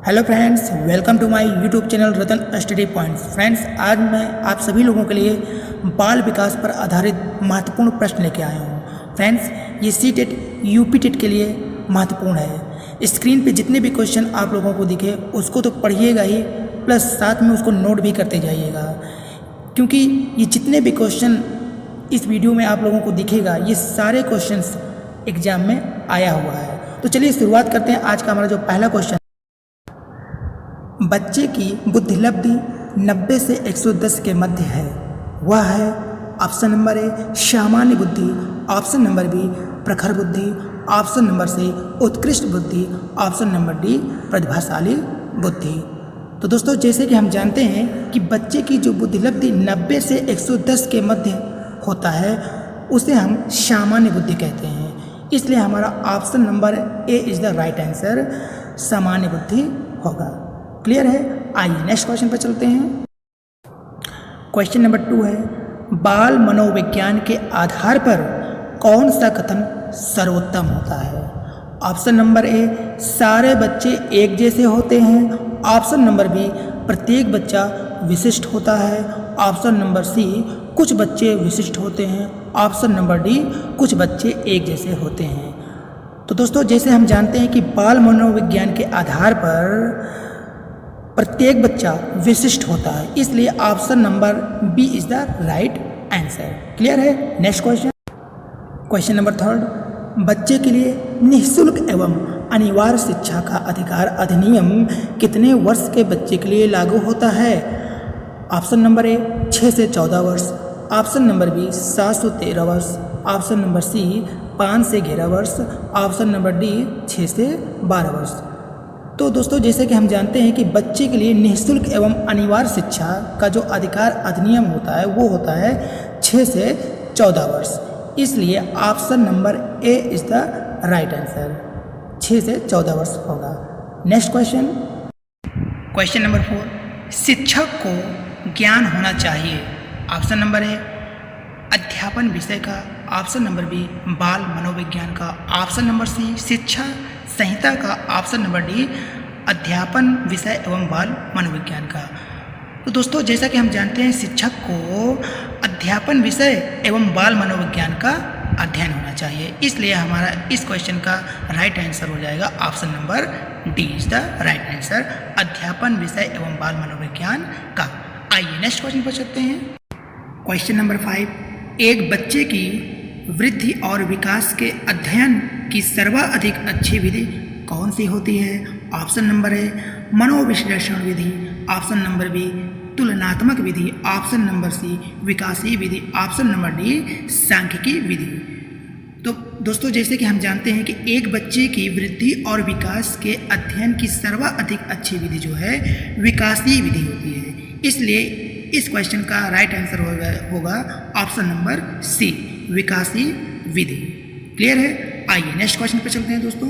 Hello friends, welcome to my YouTube channel Ratan study points. Friends, आज मैं आप सभी लोगों के लिए बाल विकास पर आधारित महत्वपूर्ण प्रश्न लेके आया हूँ। फ्रेंड्स, ये सीटेट यूपी टेट के लिए महत्वपूर्ण है। स्क्रीन पे जितने भी क्वेश्चन आप लोगों को दिखे उसको तो पढ़िएगा ही, प्लस साथ में उसको नोट भी करते जाइएगा, क्योंकि ये जितने भी क्वेश्चन इस वीडियो में आप लोगों को दिखेगा ये सारे क्वेश्चंस एग्जाम में आया हुआ है। तो चलिए शुरुआत करते हैं। आज का हमारा जो पहला क्वेश्चन, बच्चे की बुद्धिलब्धि 90 से 110 के मध्य है, वह है ऑप्शन नंबर ए सामान्य बुद्धि, ऑप्शन नंबर बी प्रखर बुद्धि, ऑप्शन नंबर सी उत्कृष्ट बुद्धि, ऑप्शन नंबर डी प्रतिभाशाली बुद्धि। तो दोस्तों, जैसे कि हम जानते हैं कि बच्चे की जो बुद्धिलब्धि 90 से 110 के मध्य होता है उसे हम सामान्य बुद्धि कहते हैं, इसलिए हमारा option number A is the right answer, सामान्य बुद्धि होगा। क्लियर है? आइए नेक्स्ट क्वेश्चन पर चलते हैं। क्वेश्चन नंबर 2 है, बाल मनोविज्ञान के आधार पर कौन सा कथन सर्वोत्तम होता है? ऑप्शन नंबर ए सारे बच्चे एक जैसे होते हैं, ऑप्शन नंबर बी प्रत्येक बच्चा विशिष्ट होता है, ऑप्शन नंबर सी कुछ बच्चे विशिष्ट होते हैं, ऑप्शन नंबर डी कुछ बच्चे एक जैसे होते हैं। तो दोस्तों, जैसे हम जानते हैं कि बाल मनोविज्ञान के आधार पर प्रत्येक बच्चा विशिष्ट होता है, इसलिए option number B is the right answer. Clear है? नेक्स्ट क्वेश्चन, क्वेश्चन नंबर 3, बच्चे के लिए निःशुल्क एवं अनिवार्य शिक्षा का अधिकार अधिनियम कितने वर्ष के बच्चे के लिए लागू होता है? ऑप्शन नंबर ए 6 से 14 वर्ष, ऑप्शन नंबर बी 7 से 13 वर्ष, ऑप्शन नंबर सी 5 से 11 वर्ष, ऑप्शन नंबर डी 6 से 12 वर्ष। तो दोस्तों, जैसे कि हम जानते हैं कि बच्चे के लिए निःशुल्क एवं अनिवार्य शिक्षा का जो अधिकार अधिनियम होता है वो होता है 6 से 14 वर्ष, इसलिए option number A is the right answer, 6 से 14 वर्ष होगा। नेक्स्ट क्वेश्चन, क्वेश्चन नंबर 4, शिक्षक को ज्ञान होना चाहिए। ऑप्शन नंबर ए अध्यापन विषय का, ऑप्शन नंबर बी बाल मनोविज्ञान का, ऑप्शन नंबर सी शिक्षा संहिता का, ऑप्शन नंबर डी अध्यापन विषय एवं बाल मनोविज्ञान का। तो दोस्तों, जैसा कि हम जानते हैं शिक्षक को अध्यापन विषय एवं बाल मनोविज्ञान का अध्ययन होना चाहिए, इसलिए हमारा इस क्वेश्चन का राइट आंसर हो जाएगा option number D is the right answer, अध्यापन विषय एवं बाल मनोविज्ञान का। आइए नेक्स्ट क्वेश्चन पर चलते हैं। क्वेश्चन नंबर 5, एक बच्चे की वृद्धि और विकास के अध्ययन की सर्वाधिक अच्छी विधि कौन सी होती है? ऑप्शन नंबर ए मनोविश्लेषण विधि, ऑप्शन नंबर बी तुलनात्मक विधि, ऑप्शन नंबर सी विकासीय विधि, ऑप्शन नंबर डी सांख्यिकी विधि। तो दोस्तों, जैसे कि हम जानते हैं कि एक बच्चे की वृद्धि और विकास के अध्ययन की सर्वाधिक अच्छी विधि जो है विकासीय विधि होती है, इसलिए इस क्वेश्चन का राइट आंसर होगा ऑप्शन नंबर सी विकासीय विधि। क्लियर है? आइए नेक्स्ट क्वेश्चन पर चलते हैं दोस्तों।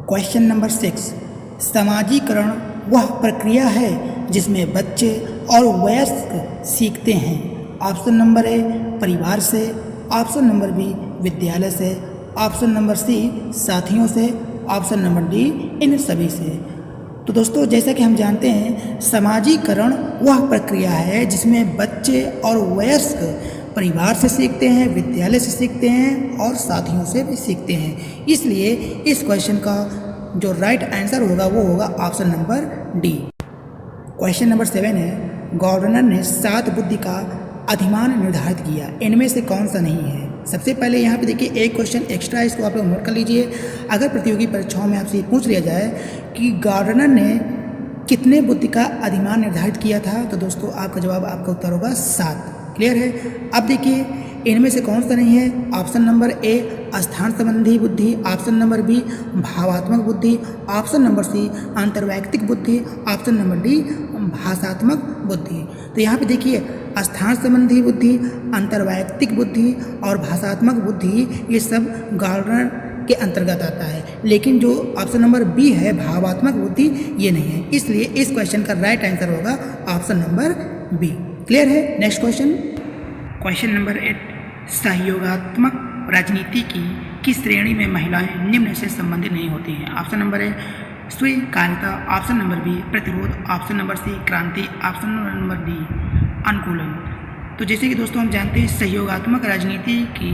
क्वेश्चन नंबर 6, समाजीकरण वह प्रक्रिया है जिसमें बच्चे और वयस्क सीखते हैं। ऑप्शन नंबर ए परिवार से, ऑप्शन नंबर बी विद्यालय से, ऑप्शन नंबर सी साथियों से, ऑप्शन नंबर डी इन सभी से। तो दोस्तों, जैसा कि हम जानते हैं समाजीकरण वह प्रक्रिया है जिसमें बच्चे और वयस्क परिवार से सीखते हैं, विद्यालय से सीखते हैं और साथियों से भी सीखते हैं, इसलिए इस क्वेश्चन का जो राइट आंसर होगा वो होगा option number D. Question number 7 है, गवर्नर ने 7 बुद्धि का अधिमान निर्धारित किया, इनमें से कौन सा नहीं है? सबसे पहले यहाँ पे देखिए एक क्वेश्चन एक्स्ट्रा, इसको आप लोग नोट कर लीजिए। अगर प्रतियोगी परीक्षाओं में आपसे पूछ लिया जाए कि गवर्नर ने कितने बुद्धि का अधिमान निर्धारित किया था, तो दोस्तों आपका जवाब, आपका उत्तर होगा 7। क्लियर है? अब देखिए इनमें से कौन सा नहीं है? ऑप्शन नंबर ए स्थान संबंधी बुद्धि, ऑप्शन नंबर बी भावात्मक बुद्धि, ऑप्शन नंबर सी अंतर्वैयक्तिक बुद्धि, ऑप्शन नंबर डी भाषात्मक बुद्धि। तो यहाँ पे देखिए स्थान संबंधी बुद्धि, अंतर्वैयक्तिक बुद्धि और भाषात्मक बुद्धि ये सब गवर्नर के अंतर्गत आता है, लेकिन जो ऑप्शन नंबर बी है भावात्मक बुद्धि ये नहीं है, इसलिए इस क्वेश्चन का राइट आंसर होगा ऑप्शन नंबर बी। क्लियर है? नेक्स्ट क्वेश्चन, क्वेश्चन नंबर 8, सहयोगात्मक राजनीति की किस श्रेणी में महिलाएं निम्न से संबंधित नहीं होती हैं? ऑप्शन नंबर ए स्वीकार्यता, ऑप्शन नंबर बी प्रतिरोध, ऑप्शन नंबर सी क्रांति, ऑप्शन नंबर डी अनुकूलन। तो जैसे कि दोस्तों हम जानते हैं सहयोगात्मक राजनीति की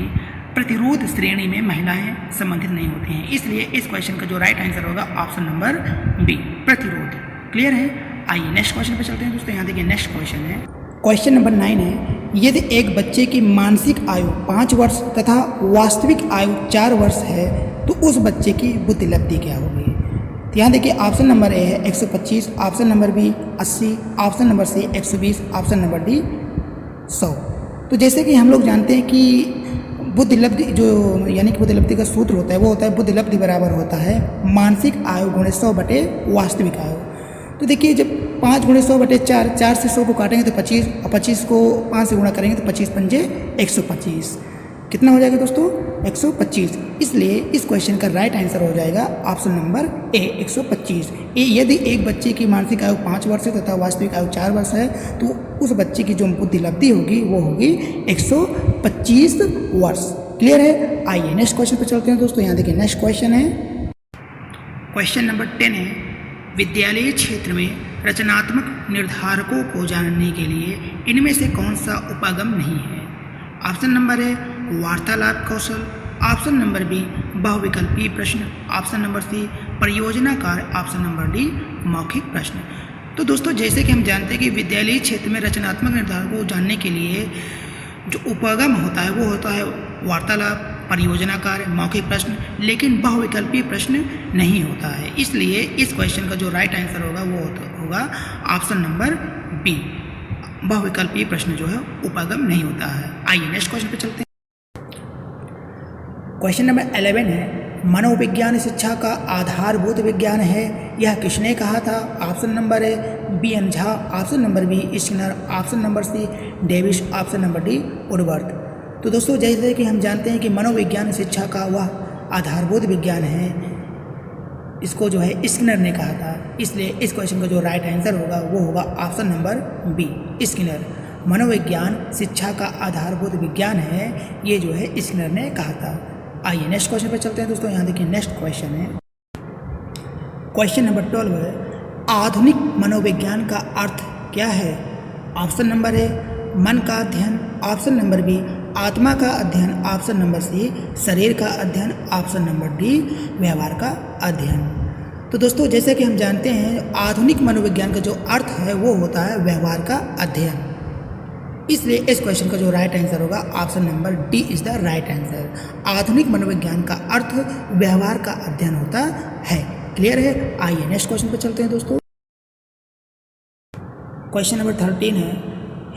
प्रतिरोध श्रेणी में महिलाएं संबंधित नहीं होती हैं, इसलिए इस क्वेश्चन का जो राइट आंसर होगा ऑप्शन नंबर बी प्रतिरोध। क्लियर है। आइए नेक्स्ट क्वेश्चन पे चलते हैं दोस्तों। यहाँ देखिए नेक्स्ट क्वेश्चन है, क्वेश्चन नंबर 9 है, यदि एक बच्चे की मानसिक आयु 5 वर्ष तथा वास्तविक आयु 4 वर्ष है तो उस बच्चे की बुद्धिलब्धि क्या होगी। तो यहाँ देखिए ऑप्शन नंबर ए है 125, option number B 80, option number C 120, option number D 100। तो जैसे कि हम लोग जानते हैं कि बुद्धिलब्धि जो यानी कि बुद्धिलब्धि का सूत्र होता है वो होता है बुद्धिलब्धि बराबर होता है मानसिक आयु गुणे 100 बटे वास्तविक आयु। तो देखिए जब 5 गुणे 100 बटे 4, 4 से 100 को काटेंगे तो 25 और 25 को 5 से गुणा करेंगे तो 25 पंजे 125। कितना हो जाएगा दोस्तों 125। इसलिए इस क्वेश्चन का राइट आंसर हो जाएगा ऑप्शन नंबर ए 125। यदि एक बच्चे की मानसिक आयु 5 वर्ष है तथा वास्तविक आयु 4 वर्ष है तो उस बच्चे की जो बुद्धिलब्धि होगी वो होगी 125 वर्ष। क्लियर है। आइए नेक्स्ट क्वेश्चन पर चलते हैं दोस्तों। यहाँ देखिए नेक्स्ट क्वेश्चन है, क्वेश्चन नंबर 10 है, विद्यालयी क्षेत्र में रचनात्मक निर्धारकों को जानने के लिए इनमें से कौन सा उपागम नहीं है। ऑप्शन नंबर है वार्तालाप कौशल, ऑप्शन नंबर बी बहुविकल्पीय प्रश्न, ऑप्शन नंबर सी परियोजना कार्य, ऑप्शन नंबर डी मौखिक प्रश्न। तो दोस्तों जैसे कि हम जानते हैं कि विद्यालयी क्षेत्र में रचनात्मक निर्धारकों को जानने के लिए जो उपागम होता है वो होता है वार्तालाप, परियोजना कार्य, मौखिक प्रश्न, लेकिन बहुविकल्पीय प्रश्न नहीं होता है। इसलिए इस क्वेश्चन का जो राइट आंसर होगा वो होगा ऑप्शन नंबर बी, बहुविकल्पीय प्रश्न जो है उपागम नहीं होता है। आइए नेक्स्ट क्वेश्चन पे चलते हैं। क्वेश्चन नंबर 11 है, मनोविज्ञान शिक्षा का आधारभूत विज्ञान है, यह किसने कहा था। Option number A B N Jha, option number B Skinner, option number C Davis, option number D Woodworth. तो दोस्तों जैसे कि हम जानते हैं कि मनोविज्ञान शिक्षा का वह आधारभूत विज्ञान है, इसको जो है स्किनर ने कहा था। इसलिए इस क्वेश्चन का जो राइट आंसर होगा वो होगा ऑप्शन नंबर बी स्किनर। मनोविज्ञान शिक्षा का आधारभूत विज्ञान है, ये जो है स्किनर ने कहा था। आइए नेक्स्ट क्वेश्चन पर चलते हैं दोस्तों। यहाँ देखिए नेक्स्ट क्वेश्चन है, क्वेश्चन नंबर 12 है, आधुनिक मनोविज्ञान का अर्थ क्या है। ऑप्शन नंबर ए मन का अध्ययन, ऑप्शन नंबर बी आत्मा का अध्ययन, ऑप्शन नंबर सी शरीर का अध्ययन, ऑप्शन नंबर डी व्यवहार का अध्ययन। तो दोस्तों जैसे कि हम जानते हैं आधुनिक मनोविज्ञान का जो अर्थ है वो होता है व्यवहार का अध्ययन। इसलिए इस क्वेश्चन का जो राइट आंसर होगा option number D is the right answer. आधुनिक मनोविज्ञान का अर्थ व्यवहार का अध्ययन होता है। क्लियर है। आइए नेक्स्ट क्वेश्चन पर चलते हैं दोस्तों। क्वेश्चन नंबर 13 है,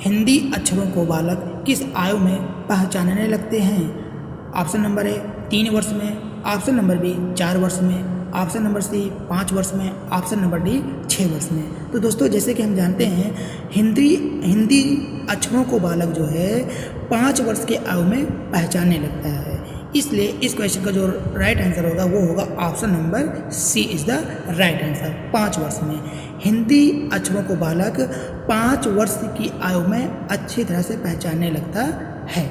हिंदी अक्षरों को बालक किस आयु में पहचानने लगते हैं। ऑप्शन नंबर ए 3 वर्ष में, ऑप्शन नंबर बी 4 वर्ष में, ऑप्शन नंबर सी 5 वर्ष में, ऑप्शन नंबर डी 6 वर्ष में। तो दोस्तों जैसे कि हम जानते हैं हिंदी अक्षरों को बालक जो है 5 वर्ष के आयु में पहचानने लगता है। इसलिए इस क्वेश्चन का जो राइट आंसर होगा वो होगा option number C is the right answer. 5 वर्ष में हिंदी अक्षरों को बालक 5 वर्ष की आयु में अच्छी तरह से पहचानने लगता है।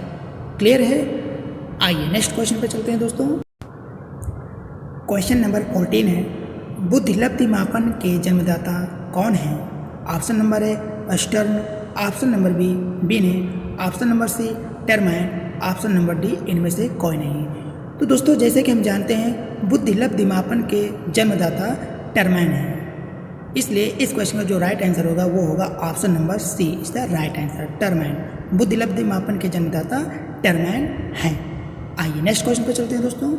क्लियर है। आइए नेक्स्ट क्वेश्चन पे चलते हैं दोस्तों। क्वेश्चन नंबर 14 है, बुद्धिलब्धि मापन के जन्मदाता कौन हैं। Option number A Stern, option number B Binet, option number C Terman, option number D इनमें से कोई नहीं। तो दोस्तों जैसे कि हम जानते हैं बुद्धिलब्धि मापन के जन्मदाता टर्मैन है। इसलिए इस क्वेश्चन का जो राइट आंसर होगा वो होगा option number C is the right answer Terman. बुद्धिलब्धि मापन के जन्मदाता टर्मैन हैं। आइए नेक्स्ट क्वेश्चन पर चलते हैं दोस्तों।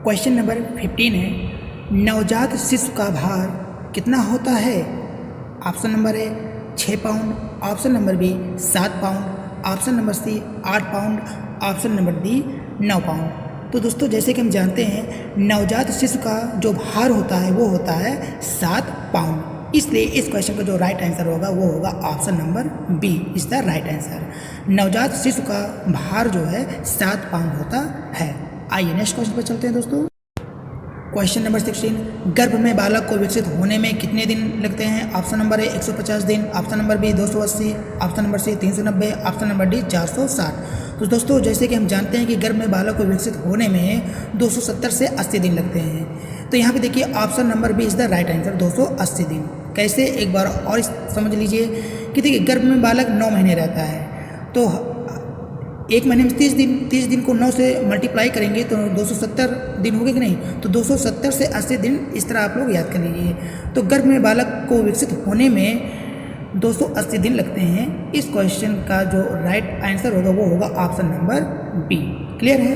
क्वेश्चन नंबर 15 है, नवजात शिशु का भार कितना होता है। Option number A 6 pound, option number B 7 pound, option number C 8 pound, option number D 9 pound. तो दोस्तों जैसे कि हम जानते हैं नवजात शिशु का जो भार होता है वो होता है 7 पाउंड। इसलिए इस क्वेश्चन का जो राइट आंसर होगा वो होगा option number B is the right answer. नवजात शिशु का भार जो है 7 पाउंड होता है। आइए नेक्स्ट क्वेश्चन पर चलते हैं दोस्तों। क्वेश्चन नंबर 16, गर्भ में बालक को विकसित होने में कितने दिन लगते हैं? ऑप्शन नंबर ए 150 दिन, option number B 280, option number C 390, option number D 460। तो दोस्तों जैसे कि हम जानते हैं कि गर्भ में बालक को विकसित होने में 270 से 80 दिन लगते हैं। तो यहाँ पे देखिए option number B is the right answer, 280 दिन। कैसे, एक बार और समझ लीजिए कि देखिए गर्भ में बालक 9 महीने रहता है, तो एक महीने में 30 दिन को 9 से मल्टीप्लाई करेंगे तो 270 दिन हो गए कि नहीं? तो 270 से 80 दिन इस तरह आप लोग याद कर लीजिए। तो गर्भ में बालक को विकसित होने में 280 दिन लगते हैं। इस क्वेश्चन का जो राइट आंसर होगा वो होगा ऑप्शन नंबर बी। क्लियर है?